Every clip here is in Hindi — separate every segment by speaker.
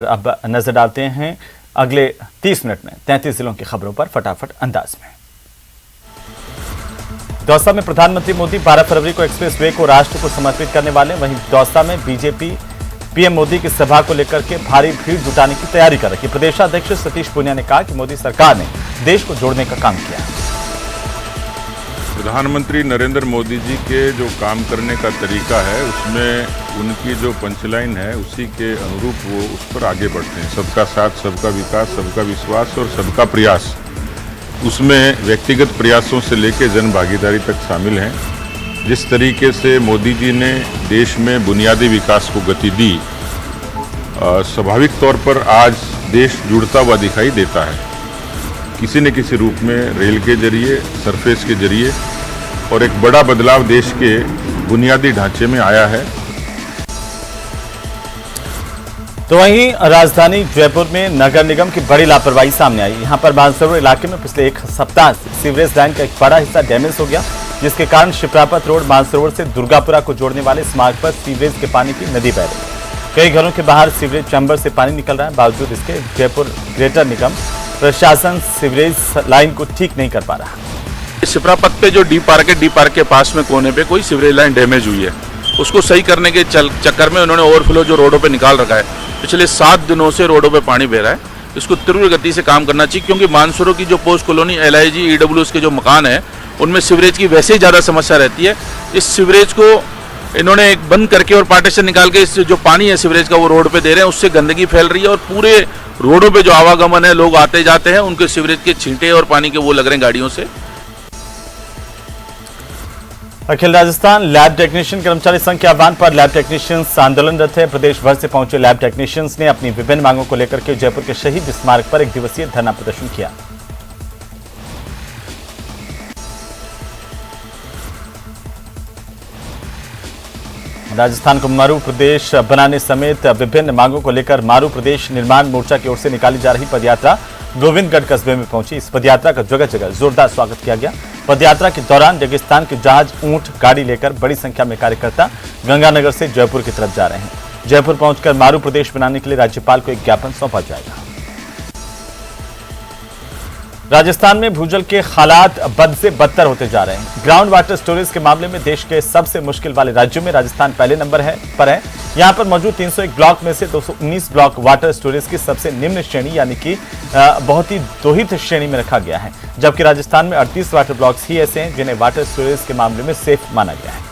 Speaker 1: अब नजर डालते हैं अगले 30 मिनट में 33 जिलों की खबरों पर फटाफट अंदाज में। दौसा में प्रधानमंत्री मोदी 12 फरवरी को एक्सप्रेस वे को राष्ट्र को समर्पित करने वाले। वहीं दौसा में बीजेपी पीएम मोदी की सभा को लेकर के भारी भीड़ जुटाने की तैयारी कर रही। प्रदेशाध्यक्ष सतीश पूनिया ने कहा कि मोदी सरकार ने देश को जोड़ने का काम किया।
Speaker 2: प्रधानमंत्री नरेंद्र मोदी जी के जो काम करने का तरीका है उसमें उनकी जो पंचलाइन है उसी के अनुरूप वो उस पर आगे बढ़ते हैं। सबका साथ, सबका विकास, सबका विश्वास और सबका प्रयास, उसमें व्यक्तिगत प्रयासों से लेकर जन भागीदारी तक शामिल हैं। जिस तरीके से मोदी जी ने देश में बुनियादी विकास को गति दी, स्वाभाविक तौर पर आज देश जुड़ता हुआ दिखाई देता है, किसी न किसी रूप में, रेल के जरिए, सरफेस के जरिए, और एक बड़ा बदलाव देश के बुनियादी ढांचे में आया है।
Speaker 1: तो वहीं राजधानी जयपुर में नगर निगम की बड़ी लापरवाही सामने आई। यहां पर मानसरोवर इलाके में पिछले एक सप्ताह से सीवरेज लाइन का एक बड़ा हिस्सा डैमेज हो गया, जिसके कारण शिप्रापत रोड मानसरोवर से दुर्गापुरा को जोड़ने वाले इस मार्ग पर सीवरेज के पानी की नदी बह रही। कई घरों के बाहर सीवरेज चैम्बर से पानी निकल रहा है। बावजूद इसके जयपुर ग्रेटर निगम प्रशासन सीवरेज लाइन को ठीक नहीं कर पा रहा।
Speaker 3: शिप्रापत पे जो डी पार्क के पास में कोने पे कोई सीवरेज लाइन डैमेज हुई है, उसको सही करने के चक्कर में उन्होंने ओवरफ्लो जो रोडों पे निकाल रखा है। पिछले 7 दिनों से रोडों पे पानी बह रहा है। इसको तीव्र गति से काम करना चाहिए, क्योंकि मानसरोवर की जो पोस्ट कॉलोनी, LIG, EWS के जो मकान है उनमें सीवरेज की वैसे ही ज़्यादा समस्या रहती है। इस सीवरेज को इन्होंने एक बंद करके और पार्टीशन निकाल के इस जो पानी है सीवरेज का वो रोड पे दे रहे हैं, उससे गंदगी फैल रही है और पूरे रोडों पे जो आवागमन है, लोग आते जाते हैं, उनके सीवरेज के छींटे और पानी के वो लग रहे हैं गाड़ियों से।
Speaker 1: अखिल राजस्थान लैब टेक्नीशियन कर्मचारी संघ के आह्वान पर लैब टेक्नीशियंस आंदोलनरत है। प्रदेश भर से पहुंचे लैब टेक्नीशियंस ने अपनी विभिन्न मांगों को लेकर के जयपुर के शहीद स्मारक पर एक दिवसीय धरना प्रदर्शन किया। राजस्थान को मारू प्रदेश बनाने समेत विभिन्न मांगों को लेकर मारू प्रदेश निर्माण मोर्चा की ओर से निकाली जा रही पदयात्रा गोविंदगढ़ कस्बे में पहुंची। इस पदयात्रा का जगह जगह जोरदार स्वागत किया गया। पदयात्रा के दौरान रेगिस्तान के जहाज, ऊंट, गाड़ी लेकर बड़ी संख्या में कार्यकर्ता गंगानगर से जयपुर की तरफ जा रहे हैं। जयपुर पहुंचकर मारू प्रदेश बनाने के लिए राज्यपाल को एक ज्ञापन सौंपा जाएगा। राजस्थान में भूजल के हालात बद से बदतर होते जा रहे हैं। ग्राउंड वाटर स्टोरेज के मामले में देश के सबसे मुश्किल वाले राज्यों में राजस्थान पहले नंबर पर है। यहां पर मौजूद 301 ब्लॉक में से 219 ब्लॉक वाटर स्टोरेज की सबसे निम्न श्रेणी यानी कि बहुत ही दोहित श्रेणी में रखा गया है, जबकि राजस्थान में 38 वाटर ब्लॉक्स ही ऐसे हैं जिन्हें वाटर स्टोरेज के मामले में सेफ माना गया है।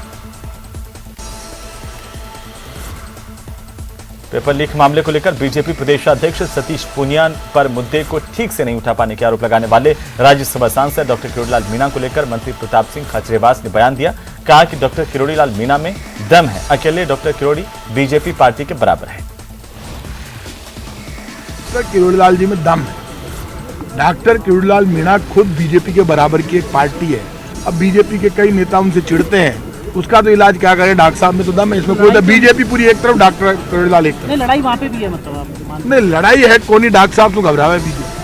Speaker 1: पेपर लीक मामले को लेकर बीजेपी प्रदेशाध्यक्ष सतीश पूनिया पर मुद्दे को ठीक से नहीं उठा पाने के आरोप लगाने वाले राज्यसभा सांसद डॉक्टर किरोड़ीलाल मीणा को लेकर मंत्री प्रताप सिंह खाचरियावास ने बयान दिया। कहा कि डॉक्टर किरोड़ीलाल मीणा में दम है, अकेले डॉक्टर किरोड़ी बीजेपी पार्टी के बराबर है।
Speaker 4: डॉक्टर किरोड़ीलाल जी में दम है। डॉक्टर किरोड़ीलाल मीणा खुद बीजेपी के बराबर की एक पार्टी है। अब बीजेपी के कई नेता उनसे चिढ़ते हैं, उसका तो इलाज क्या करे। डॉक्टर साहब में तो दम है, इसमें कोई बीजेपी पूरी एक तरफ, डॉक्टर किरोड़ीलाल एक तरफ।
Speaker 5: लड़ाई वहाँ पे भी है, मतलब
Speaker 4: नहीं, लड़ाई है कौन ही, डॉक्टर साहब तो घबरावे है बीजेपी।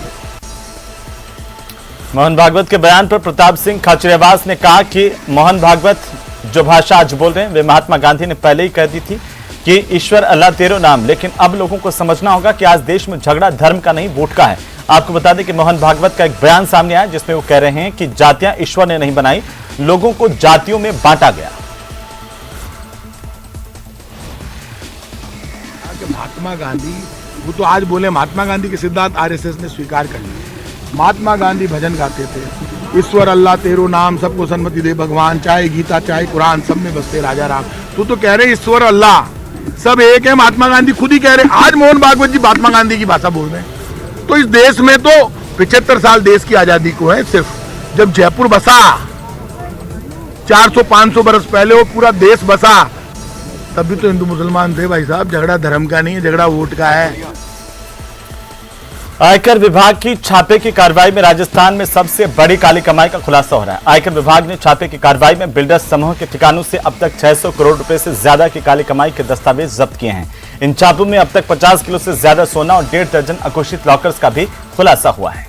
Speaker 1: मोहन भागवत के बयान पर प्रताप सिंह खाचरियावास ने कहा कि मोहन भागवत जो भाषा आज बोल रहे हैं वे महात्मा गांधी ने पहले ही कह दी थी कि ईश्वर अल्लाह तेरो नाम। लेकिन अब लोगों को समझना होगा कि आज देश में झगड़ा धर्म का नहीं, वोट का है। आपको बता दें कि मोहन भागवत का एक बयान सामने आया जिसमें वो कह रहे हैं कि जातियां ईश्वर ने नहीं बनाई, लोगों को जातियों में बांटा गया।
Speaker 4: महात्मा गांधी, वो तो आज बोले महात्मा गांधी के सिद्धांत RSS ने स्वीकार कर लिए। महात्मा गांधी भजन गाते थे, ईश्वर अल्लाह तेरो नाम, सबको सन्मति दे भगवान, चाहे गीता चाहे कुरान, सब में बसते राजा राम। तू तो कह रहे ईश्वर अल्लाह सब एक है, महात्मा गांधी खुद ही कह रहे। आज मोहन भागवत जी महात्मा गांधी की भाषा बोल रहे हैं। तो इस देश में तो 75 साल देश की आजादी को है। सिर्फ जब जयपुर बसा 400-500 बरस पहले, वो पूरा देश बसा, तब भी तो हिंदू मुसलमान थे भाई साहब। झगड़ा धर्म का नहीं है, झगड़ा वोट का है।
Speaker 1: आयकर विभाग की छापे की कार्रवाई में राजस्थान में सबसे बड़ी काली कमाई का खुलासा हो रहा है। आयकर विभाग ने छापे की कार्रवाई में बिल्डर्स समूह के ठिकानों से अब तक 600 करोड़ रुपए से ज्यादा की काली कमाई के दस्तावेज जब्त किए हैं। इन छापों में अब तक 50 किलो से ज्यादा सोना और 1.5 दर्जन अघोषित लॉकर्स का भी खुलासा हुआ है।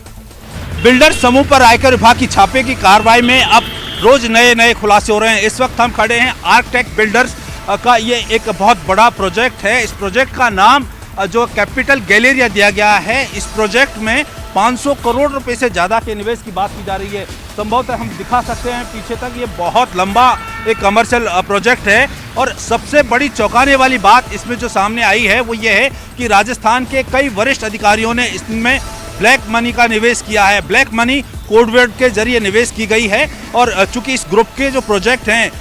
Speaker 6: बिल्डर्स समूह पर आयकर विभाग की छापे की कार्रवाई में अब रोज नए खुलासे हो रहे हैं। इस वक्त हम खड़े हैं आर्कटेक बिल्डर्स का ये एक बहुत बड़ा प्रोजेक्ट है। इस प्रोजेक्ट का नाम जो कैपिटल गैलेरिया दिया गया है, इस प्रोजेक्ट में 500 करोड़ रुपए से ज़्यादा के निवेश की बात की जा रही है। संभवतः हम दिखा सकते हैं पीछे तक, ये बहुत लंबा एक कमर्शियल प्रोजेक्ट है। और सबसे बड़ी चौंकाने वाली बात इसमें जो सामने आई है वो ये है कि राजस्थान के कई वरिष्ठ अधिकारियों ने इसमें ब्लैक मनी का निवेश किया है। ब्लैक मनी कोडवर्ड के जरिए निवेश की गई है। और चूंकि इस ग्रुप के जो प्रोजेक्ट हैं,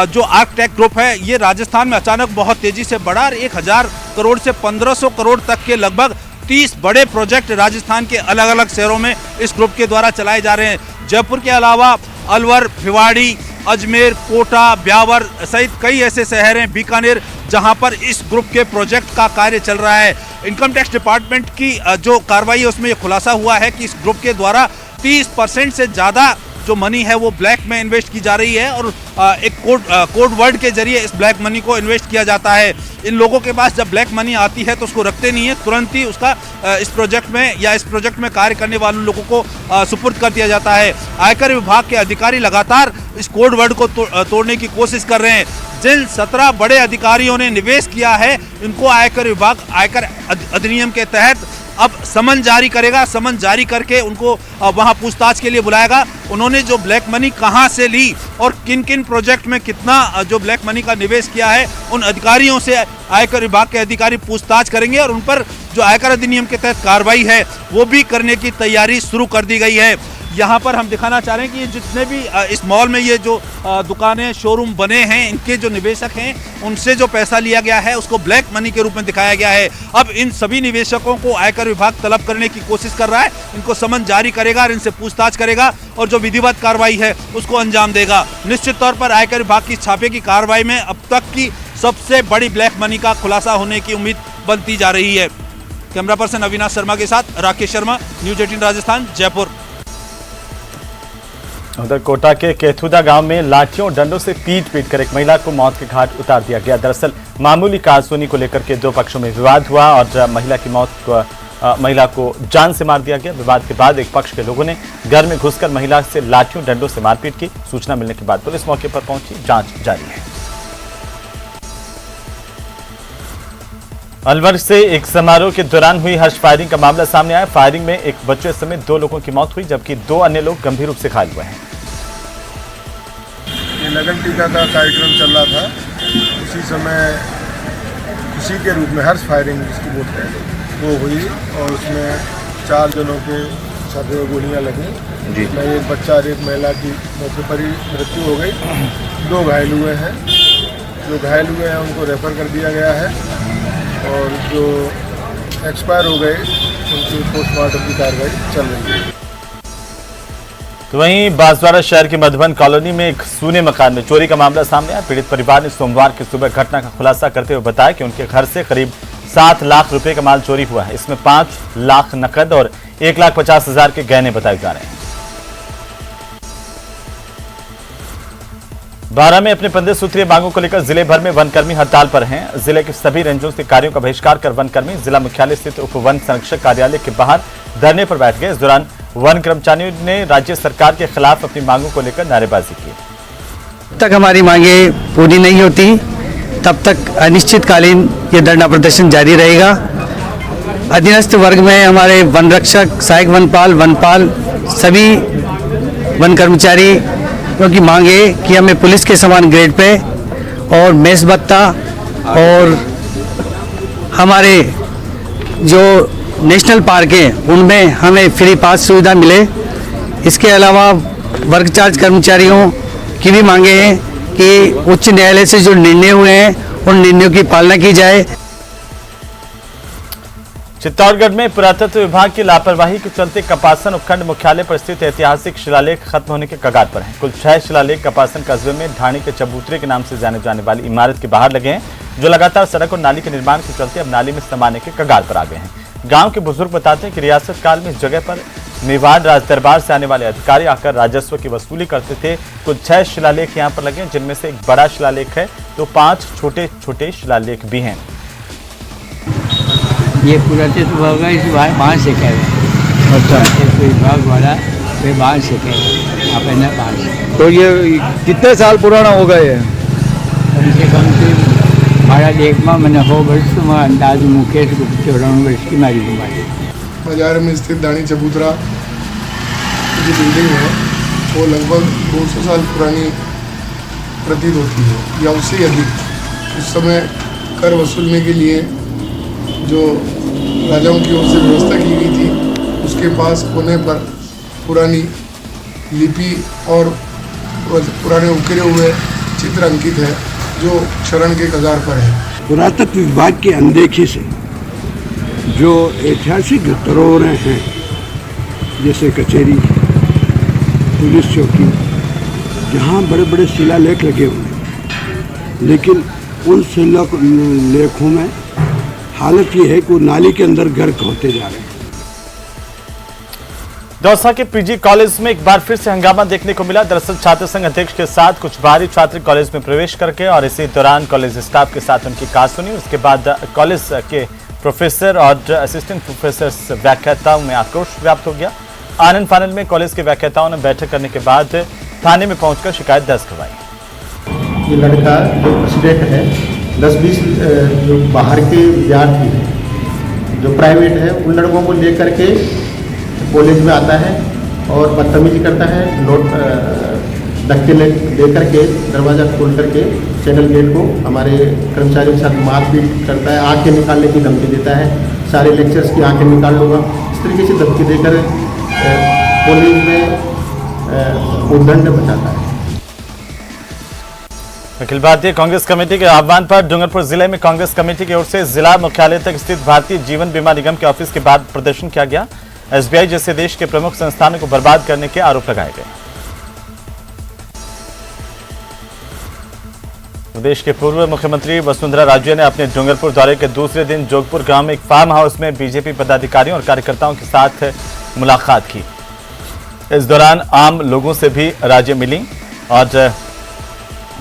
Speaker 6: जो आर्कटेक ग्रुप है, ये राजस्थान में अचानक बहुत तेजी से बढ़ा और 1000 करोड़ से 1500 करोड़ तक के लगभग 30 बड़े प्रोजेक्ट राजस्थान के अलग अलग शहरों में इस ग्रुप के द्वारा चलाए जा रहे हैं। जयपुर के अलावा अलवर, भिवाड़ी, अजमेर, कोटा, ब्यावर सहित कई ऐसे शहर हैं, बीकानेर, जहां पर इस ग्रुप के प्रोजेक्ट का कार्य चल रहा है। इनकम टैक्स डिपार्टमेंट की जो कार्रवाई है उसमें ये खुलासा हुआ है कि इस ग्रुप के द्वारा 30% से ज़्यादा जो मनी है वो ब्लैक में इन्वेस्ट की जा रही है। और एक कोड वर्ड के जरिए इस ब्लैक मनी को इन्वेस्ट किया जाता है। इन लोगों के पास जब ब्लैक मनी आती है तो उसको रखते नहीं है, तुरंत ही उसका इस प्रोजेक्ट में या इस प्रोजेक्ट में कार्य करने वाले लोगों को सुपुर्द कर दिया जाता है। आयकर विभाग के अधिकारी लगातार इस कोड वर्ड को तोड़ने की कोशिश कर रहे हैं। जिन 17 बड़े अधिकारियों ने निवेश किया है, इनको आयकर विभाग आयकर अधिनियम के तहत अब समन जारी करेगा। समन जारी करके उनको वहां पूछताछ के लिए बुलाएगा। उन्होंने जो ब्लैक मनी कहां से ली और किन किन प्रोजेक्ट में कितना जो ब्लैक मनी का निवेश किया है, उन अधिकारियों से आयकर विभाग के अधिकारी पूछताछ करेंगे और उन पर जो आयकर अधिनियम के तहत कार्रवाई है वो भी करने की तैयारी शुरू कर दी गई है। यहाँ पर हम दिखाना चाह रहे हैं कि जितने भी इस मॉल में ये जो दुकानें, शोरूम बने हैं, इनके जो निवेशक हैं, उनसे जो पैसा लिया गया है उसको ब्लैक मनी के रूप में दिखाया गया है। अब इन सभी निवेशकों को आयकर विभाग तलब करने की कोशिश कर रहा है। इनको समन जारी करेगा और इनसे पूछताछ करेगा और जो विधिवत कार्रवाई है उसको अंजाम देगा। निश्चित तौर पर आयकर विभाग की छापे की कार्रवाई में अब तक की सबसे बड़ी ब्लैक मनी का खुलासा होने की उम्मीद बनती जा रही है। कैमरा पर्सन अविनाश शर्मा के साथ राकेश शर्मा, न्यूज़ 18 राजस्थान, जयपुर।
Speaker 1: उधर कोटा के केथुदा गांव में लाठियों और डंडों से पीट कर एक महिला को मौत के घाट उतार दिया गया। दरअसल मामूली कारसुनी को लेकर के दो पक्षों में विवाद हुआ और महिला को जान से मार दिया गया। विवाद के बाद एक पक्ष के लोगों ने घर में घुसकर महिला से लाठियों डंडों से मारपीट की। सूचना मिलने के बाद पुलिस मौके पर पहुंची, जांच जारी है। अलवर से एक समारोह के दौरान हुई हर्ष फायरिंग का मामला सामने आया। फायरिंग में एक बच्चे समेत 2 लोगों की मौत हुई, जबकि 2 अन्य लोग गंभीर रूप से घायल हुए हैं।
Speaker 5: ये लगन टीका का कार्यक्रम चल रहा था, उसी समय खुशी के रूप में हर्ष फायरिंग जिसकी बोलते हैं वो हुई और उसमें 4 जनों के छाती में गोलियां लगी। जिसमें एक बच्चा और एक महिला की मौके पर ही मृत्यु हो गई। 2 घायल हुए हैं। जो घायल हुए हैं उनको रेफर कर दिया गया है और जो एक्सपायर हो गए उनकी पोस्टमार्टम की कार्रवाई चल रही है।
Speaker 1: तो वहीं बांसवाड़ा शहर की मधुबन कॉलोनी में एक सूने मकान में चोरी का मामला सामने आया। पीड़ित परिवार ने सोमवार की सुबह घटना का खुलासा करते हुए बताया कि उनके घर से करीब 7 लाख रुपए का माल चोरी हुआ है। इसमें 5 लाख नकद और 1,50,000 के गहने बताए जा रहे हैं। बारां में अपने 15 सूत्रीय मांगों को लेकर जिले भर में वनकर्मी हड़ताल पर हैं। जिले के सभी रेंजों से कार्यों का बहिष्कार कर वनकर्मी जिला मुख्यालय स्थित उप वन संरक्षक कार्यालय के बाहर धरने पर बैठ गए। इस दौरान वन कर्मचारियों ने राज्य सरकार के खिलाफ अपनी मांगों को लेकर नारेबाजी की।
Speaker 7: जब तक हमारी मांगे पूरी नहीं होती तब तक अनिश्चितकालीन ये धरना प्रदर्शन जारी रहेगा। अधीनस्थ वर्ग में हमारे वन रक्षक, सहायक वनपाल, वनपाल सभी वन कर्मचारी की मांग है कि हमें पुलिस के समान ग्रेड पे और मेस भत्ता और हमारे जो नेशनल पार्क हैं उनमें हमें फ्री पास सुविधा मिले। इसके अलावा वर्ग चार्ज कर्मचारियों की भी मांगे हैं कि उच्च न्यायालय से जो निर्णय हुए हैं उन निर्णयों की पालना की जाए।
Speaker 1: चित्तौड़गढ़ में पुरातत्व विभाग की लापरवाही के चलते कपासन उपखंड मुख्यालय पर स्थित ऐतिहासिक शिलालेख खत्म होने के कगार पर हैं। कुल 6 शिलालेख कपासन कस्बे में ढाणी के चबूतरे के नाम से जाने जाने वाली इमारत के बाहर लगे हैं, जो लगातार सड़क और नाली के निर्माण के चलते अब नाली में समाने के कगार पर आ गए हैं। गांव के बुजुर्ग बताते हैं कि रियासत काल में इस जगह पर मेवाड़ राजदरबार से आने वाले अधिकारी आकर राजस्व की वसूली करते थे। कुल 6 शिलालेख यहाँ पर लगे हैं, जिनमें से एक बड़ा शिलालेख है तो 5 छोटे छोटे शिलालेख भी हैं।
Speaker 8: ये पुरातत्व विभाग इस बांध से कह रहे हैं। अच्छा, विभाग वाला वे बांध से कह रहे हैं अपना बांध।
Speaker 9: तो ये कितने साल पुराना होगा ये?
Speaker 8: कम से कम मारा देखमा मैंने हो वर्ष में अंदाज मुकेश गुप्त 94 वर्ष की मारी बीमारी।
Speaker 5: बाजार में स्थित दानी चबूतरा की बिल्डिंग है वो लगभग 200 साल पुरानी प्रतीत होती है या उससे अधिक। उस समय कर वसूलने के लिए जो राजाओं की ओर से व्यवस्था की गई थी उसके पास कोने पर पुरानी लिपि और पुराने उकेरे हुए चित्र अंकित है जो क्षरण के कगार पर है।
Speaker 9: पुरातत्व विभाग की अनदेखी से जो ऐतिहासिक धरोहरें हैं जैसे कचहरी, पुलिस चौकी, जहाँ बड़े बड़े शिलालेख लगे हुए हैं, लेकिन उन शिलालेखों में हालत ये है कि वो नाली के अंदर गर्क होते जा रहे हैं।
Speaker 1: दौसा के पीजी कॉलेज में एक बार फिर से हंगामा देखने को मिला। दरअसल छात्र संघ अध्यक्ष के साथ कुछ बाहरी छात्र कॉलेज में प्रवेश करके और इसी दौरान कॉलेज स्टाफ के साथ उनकी कार सुनी। उसके बाद कॉलेज के प्रोफेसर और असिस्टेंट प्रोफेसर व्याख्याताओं में आक्रोश व्याप्त हो गया। आनंद फानंद में कॉलेज के व्याख्याताओं ने बैठक करने के बाद थाने में पहुंचकर शिकायत दर्ज करवाई।
Speaker 10: ये लड़का जो प्रेसिडेंट है 10-20 जो बाहर के विद्यार्थी हैं जो प्राइवेट है उन लड़कों को लेकर के कॉलेज में आता है और बदतमीजी करता है। नोट धक्के दे करके दरवाज़ा खोल करके चैनल गेट को हमारे कर्मचारियों के साथ मारपीट करता है, आंखें निकालने की धमकी देता है, सारे लेक्चर्स की आंखें निकाल लूँगा, इस तरीके से धमकी देकर कॉलेज में उद्दंड बचाता है।
Speaker 1: अखिल भारतीय कांग्रेस कमेटी के आह्वान पर डूंगरपुर जिले में कांग्रेस कमेटी की ओर से जिला मुख्यालय तक स्थित भारतीय जीवन बीमा निगम के ऑफिस के बाद प्रदर्शन किया गया। एसबीआई जैसे देश के प्रमुख संस्थानों को बर्बाद करने के आरोप लगाए गए। प्रदेश के पूर्व मुख्यमंत्री वसुंधरा राजे ने अपने डूंगरपुर दौरे के दूसरे दिन जोगपुर गांव में एक फार्म हाउस में बीजेपी पदाधिकारियों और कार्यकर्ताओं के साथ मुलाकात की। इस दौरान आम लोगों से भी राजे मिली और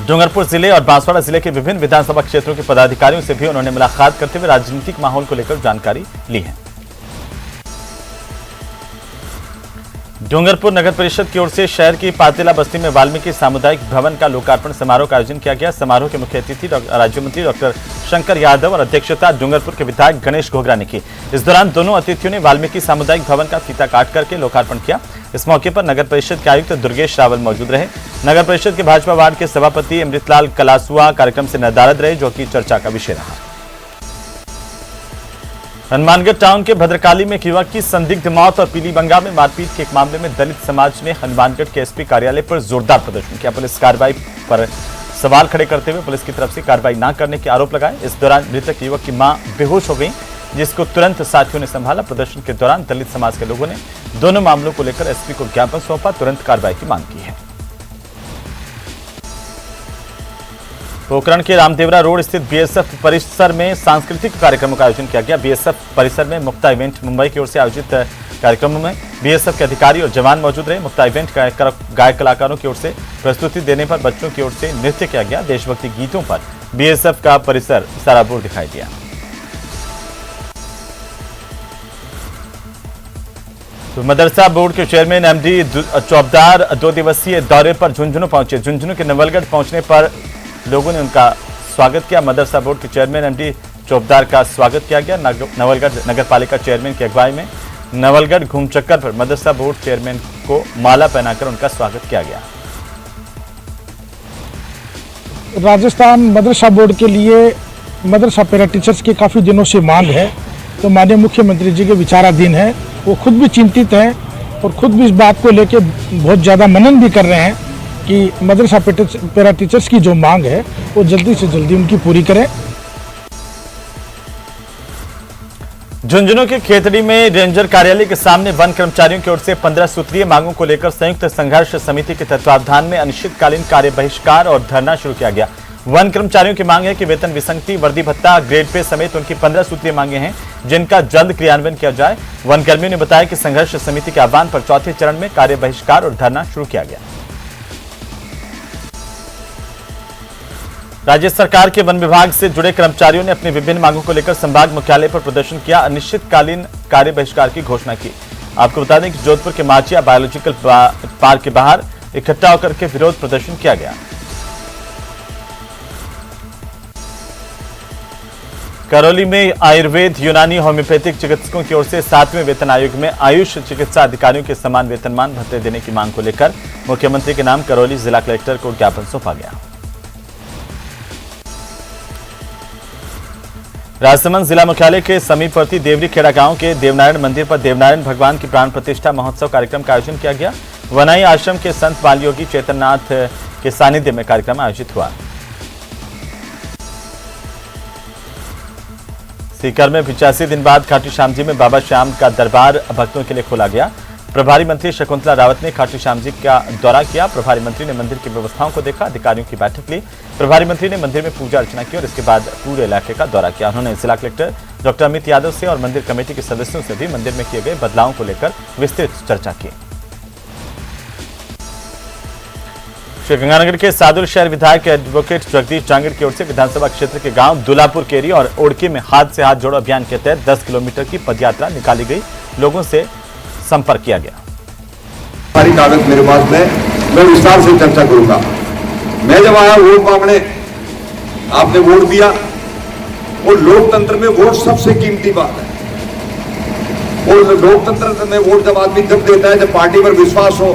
Speaker 1: डूंगरपुर जिले और बांसवाड़ा जिले के विभिन्न विधानसभा क्षेत्रों के पदाधिकारियों से भी उन्होंने मुलाकात करते हुए राजनीतिक माहौल को लेकर जानकारी ली है। डूंगरपुर नगर परिषद की ओर से शहर की पातेला बस्ती में वाल्मीकि सामुदायिक भवन का लोकार्पण समारोह का आयोजन किया गया। समारोह के मुख्य अतिथि राज्य मंत्री डॉक्टर शंकर यादव और अध्यक्षता डूंगरपुर के विधायक गणेश घोगरा ने की। इस दौरान दोनों अतिथियों ने वाल्मीकि सामुदायिक भवन का फीता काट करके लोकार्पण किया। इस मौके पर नगर परिषद के आयुक्त दुर्गेश रावल मौजूद रहे। नगर परिषद के भाजपा वार्ड के सभापति अमृतलाल कलासुआ कार्यक्रम से नदारद रहे, जो कि चर्चा का विषय रहा। हनुमानगढ़ टाउन के भद्रकाली में एक युवक की संदिग्ध मौत और पीलीबंगा में मारपीट के एक मामले में दलित समाज ने हनुमानगढ़ के एसपी कार्यालय पर जोरदार प्रदर्शन किया। पुलिस कार्रवाई पर सवाल खड़े करते हुए पुलिस की तरफ से कार्रवाई न करने के आरोप लगाए। इस दौरान मृतक युवक की मां बेहोश हो गई, जिसको तुरंत साथियों ने संभाला। प्रदर्शन के दौरान दलित समाज के लोगों ने दोनों मामलों को लेकर एसपी को ज्ञापन सौंपा, तुरंत कार्रवाई की मांग की है। पोखरण के रामदेवरा रोड स्थित बीएसएफ परिसर में सांस्कृतिक कार्यक्रमों का आयोजन किया गया। बीएसएफ परिसर में मुक्ता इवेंट मुंबई की ओर से आयोजित कार्यक्रमों में बीएसएफ के अधिकारी और जवान मौजूद रहे। मुक्ता इवेंट गायक कलाकारों की ओर से प्रस्तुति देने पर बच्चों की ओर से नृत्य किया गया। देशभक्ति गीतों पर बीएसएफ का परिसर सराबोर दिखाई दिया। तो मदरसा बोर्ड के चेयरमैन एमडी चौबदार 2 दिवसीय दौरे पर झुंझुनू पहुंचे। झुंझुनू के नवलगढ़ पहुंचने पर लोगों ने उनका स्वागत किया। मदरसा बोर्ड के चेयरमैन एमडी चौबदार का स्वागत किया गया। नवलगढ़ नगर पालिका चेयरमैन की अगुवाई में नवलगढ़ घूम चक्कर पर मदरसा बोर्ड चेयरमैन को माला पहनाकर उनका स्वागत किया गया।
Speaker 4: राजस्थान मदरसा बोर्ड के लिए मदरसा पैरा टीचर्स की काफ़ी दिनों से मांग है, तो माननीय मुख्यमंत्री जी के विचाराधीन है। वो खुद भी चिंतित हैं और खुद भी इस बात को लेकर बहुत ज़्यादा मनन भी कर रहे हैं कि मदरसा पैरा टीचर्स की जो मांग है वो जल्दी से जल्दी उनकी पूरी करें।
Speaker 1: झुंझुनू के खेतड़ी में रेंजर कार्यालय के सामने वन कर्मचारियों की ओर से 15 सूत्रीय मांगों को लेकर संयुक्त संघर्ष समिति के तत्वावधान में अनिश्चितकालीन कार्य बहिष्कार और धरना शुरू किया गया। वन कर्मचारियों की मांग है कि वेतन विसंगति, वर्दी भत्ता, ग्रेड पे समेत उनकी 15 सूत्रीय मांगे हैं, जिनका जल्द क्रियान्वयन किया जाए। वन कर्मियों ने बताया कि संघर्ष समिति के आह्वान पर चौथे चरण में कार्य बहिष्कार और धरना शुरू किया गया। राज्य सरकार के वन विभाग से जुड़े कर्मचारियों ने अपनी विभिन्न मांगों को लेकर संभाग मुख्यालय पर प्रदर्शन किया, अनिश्चितकालीन कार्य बहिष्कार की घोषणा की। आपको बता दें कि जोधपुर के माचिया बायोलॉजिकल पार्क के बाहर इकट्ठा होकर के विरोध प्रदर्शन किया गया। करौली में आयुर्वेद, यूनानी, होम्योपैथिक चिकित्सकों की ओर से 7वें वेतन आयोग में आयुष चिकित्सा अधिकारियों के समान वेतनमान भत्ते देने की मांग को लेकर मुख्यमंत्री के नाम करौली जिला कलेक्टर को ज्ञापन सौंपा गया। राजसमंद जिला मुख्यालय के समीपवर्ती देवरी खेड़ा गांव के देवनारायण मंदिर पर देवनारायण भगवान की प्राण प्रतिष्ठा महोत्सव कार्यक्रम का आयोजन किया गया। वनाई आश्रम के संत बालयोगी चेतननाथ के सानिध्य में कार्यक्रम आयोजित हुआ। सीकर में 85 दिन बाद खाटू श्याम जी में बाबा श्याम का दरबार भक्तों के लिए खोला गया। प्रभारी मंत्री शकुंतला रावत ने खाटू श्याम जी का दौरा किया। प्रभारी मंत्री ने मंदिर की व्यवस्थाओं को देखा, अधिकारियों की बैठक ली। प्रभारी मंत्री ने मंदिर में पूजा अर्चना की और इसके बाद पूरे इलाके का दौरा किया। उन्होंने जिला कलेक्टर डॉक्टर अमित यादव से और मंदिर कमेटी के सदस्यों से भी मंदिर में किए गए बदलावों को लेकर विस्तृत चर्चा की। श्रीगंगानगर के सादुल शहर विधायक एडवोकेट जगदीश जांगड़ की ओर से विधानसभा क्षेत्र के गांव दुलापुर केरी और ओड़की में हाथ से हाथ जोड़ो अभियान के तहत 10 किलोमीटर की पदयात्रा निकाली गई। लोगों से संपर्क किया गया।
Speaker 11: सारी कागज मेरे पास में, मैं विस्तार से चर्चा करूंगा। मैं जब आया वोट मांगने, आपने वोट दिया और लोकतंत्र में वोट सबसे कीमती बात है। और लोकतंत्र में वोट जब आदमी जब देता है, जब पार्टी पर विश्वास हो,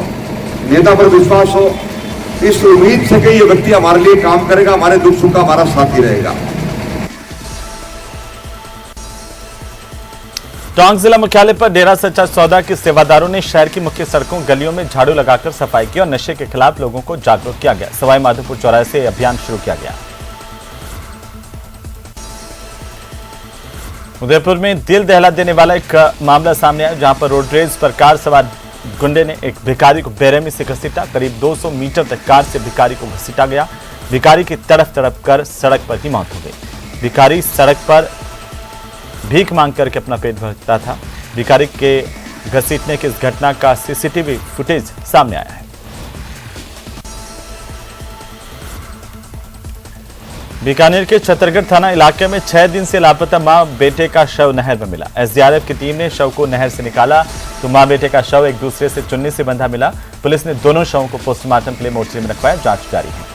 Speaker 11: नेता पर विश्वास हो, इस उम्मीद से कि ये व्यक्ति हमारे लिए काम करेगा, हमारे दुख सुख का हमारा साथी रहेगा।
Speaker 1: टोंक जिला मुख्यालय पर डेरा सच्चा सौदा के सेवादारों ने शहर की मुख्य सड़कों गलियों में झाड़ू लगाकर सफाई की और नशे के खिलाफ लोगों को जागरूक किया गया। सवाई माधोपुर चौराहे से अभियान शुरू किया गया। उदयपुर में दिल दहला देने वाला एक मामला सामने आया, जहां पर रोडरेज पर कार सवार गुंडे ने एक भिखारी को बेरहमी से घसीटा। करीब 200 मीटर तक कार से भिखारी को घसीटा गया। भिखारी की तड़प कर सड़क पर ही मौत हो गई। भिखारी सड़क पर भीख मांग करके अपना पेट भरता था। भिखारी के घसीटने की इस घटना का सीसीटीवी फुटेज सामने आया है। बीकानेर के छतरगढ़ थाना इलाके में 6 दिन से लापता मां बेटे का शव नहर में मिला। एसडीआरएफ की टीम ने शव को नहर से निकाला तो मां बेटे का शव एक दूसरे से चुन्नी से बंधा मिला। पुलिस ने दोनों शवों को पोस्टमार्टम के लिए मोर्चे में रखवाया। जांच जारी है।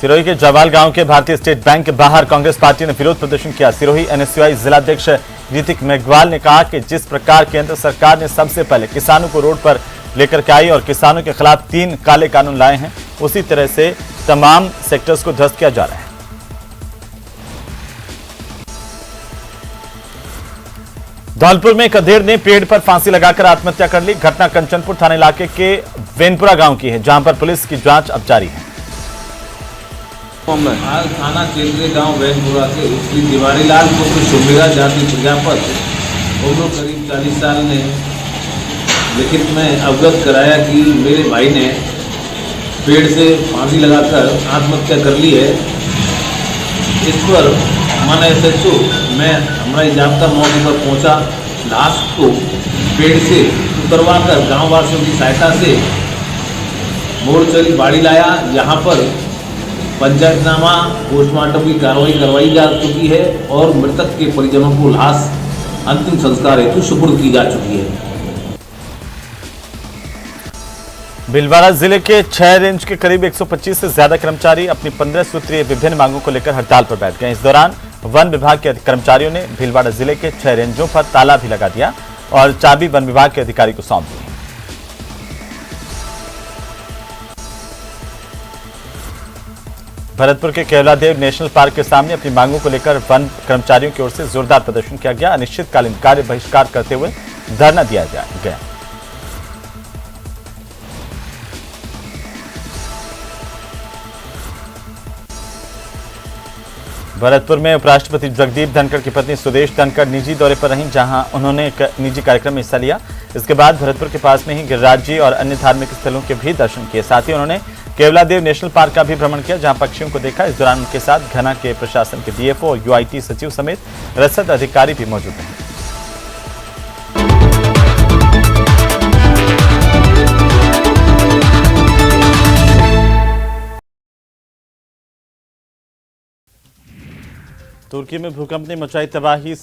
Speaker 1: सिरोही के जवाल गांव के भारतीय स्टेट बैंक के बाहर कांग्रेस पार्टी ने विरोध प्रदर्शन किया। सिरोही एनएसयूआई जिलाध्यक्ष ऋतिक मेघवाल ने कहा कि जिस प्रकार केंद्र सरकार ने सबसे पहले किसानों को रोड पर लेकर के आई और किसानों के खिलाफ 3 काले कानून लाए हैं, उसी तरह से तमाम सेक्टर्स को ध्वस्त किया जा रहा है। धौलपुर में एक अधेड़ ने पेड़ पर फांसी लगाकर आत्महत्या कर ली। घटना कंचनपुर थाना इलाके के वेनपुरा गांव की है, जहां पर पुलिस की जांच अब जारी है।
Speaker 12: आज थाना केंद्रीय गांव वैनपुरा के श्री तिवारीलाल पुत्र सुमेरा जाति प्रजापति उम्र करीब 40 साल ने लिखित में अवगत कराया कि मेरे भाई ने पेड़ से फांसी लगाकर आत्महत्या कर ली है। इस पर माना एसएचओ मैं हमारा जाब्ता मौके पर पहुंचा। लाश को पेड़ से उतरवाकर गाँव वासियों की सहायता से मोड़चरी बाड़ी लाया। यहाँ पर पंचायतनामा पोस्टमार्टम की कार्रवाई करवाई जा चुकी है और मृतक के परिजनों को लाश अंतिम संस्कार हेतु सुपुर्द की जा चुकी है।
Speaker 1: भीलवाड़ा जिले के 6 रेंज के करीब 125 से ज्यादा कर्मचारी अपनी 15 सूत्रीय विभिन्न मांगों को लेकर हड़ताल पर बैठ गए। इस दौरान वन विभाग के कर्मचारियों ने भीलवाड़ा जिले के 6 रेंजों पर ताला भी लगा दिया और चाबी वन विभाग के अधिकारी को सौंप दी। भरतपुर के केवलादेव नेशनल पार्क के सामने अपनी मांगों को लेकर वन कर्मचारियों की ओर से जोरदार प्रदर्शन किया गया। अनिश्चितकालीन कार्य बहिष्कार करते हुए धरना दिया गया। भरतपुर में उपराष्ट्रपति जगदीप धनखड़ की पत्नी सुदेश धनखड़ निजी दौरे पर रहीं, जहां उन्होंने एक निजी कार्यक्रम में हिस्सा लिया। इसके बाद भरतपुर के पास में ही गिरिराज जी और अन्य धार्मिक स्थलों के भी दर्शन किए। साथ ही उन्होंने केवलादेव नेशनल पार्क का भी भ्रमण किया, जहां पक्षियों को देखा। इस दौरान उनके साथ घना के प्रशासन के डीएफओ और यूआईटी सचिव समेत रसद अधिकारी भी मौजूद रहे। तुर्की में भूकंप ने मचाई तबाही।